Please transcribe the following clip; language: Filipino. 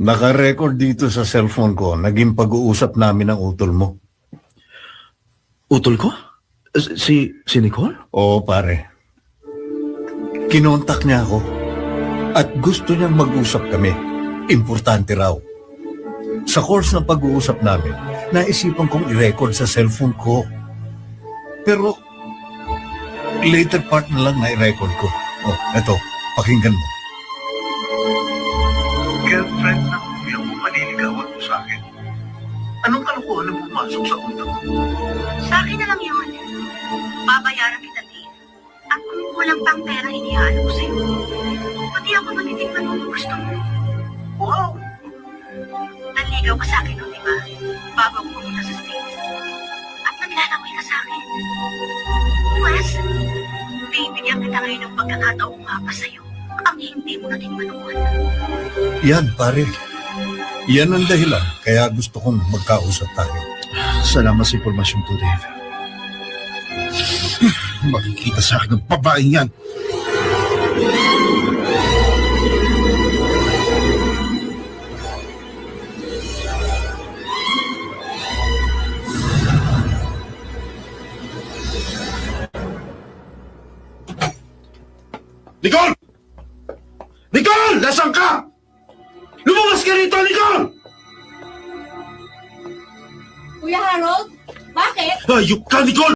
Naka-record dito sa cellphone ko, naging pag-uusap namin ng utol mo. Utol ko? Si Nicole? Oo, pare. Kinontak niya ako at gusto niyang mag-usap kami. Importante raw. Sa course ng pag-uusap namin, naisipan kong i-record sa cellphone ko. Pero, later part na lang na i-record ko. Oh, eto, pakinggan mo. Girlfriend ng kuya mo, maniligawan mo sa akin. Anong kalokohan na pumasok sa utak mo? Sa akin na lang yun. Babayaran kita, Dave. At kung kulang pang pera, inihalo ko sa'yo. Pati ako matitikman mo kung gusto mo. Wow! Nanligaw ka sa akin, no, di ba? Bago ako pumunta sa States. At naglalaway ka sa akin. Wes, bibigyan kita ngayon ng pagkakataong mapa sa'yo. Ang hindi mo natin manuwan. Yan, pare. Yan ang dahilan, kaya gusto kong magkausap tayo. Salamat sa impormasyon to, Dave. Makikita sa akin ng babaeng yan. Nicole! Nicole! Nasaan ka? Lumabas ka rito, Nicole! Kuya Harold, bakit? Hayop ka, Nicole!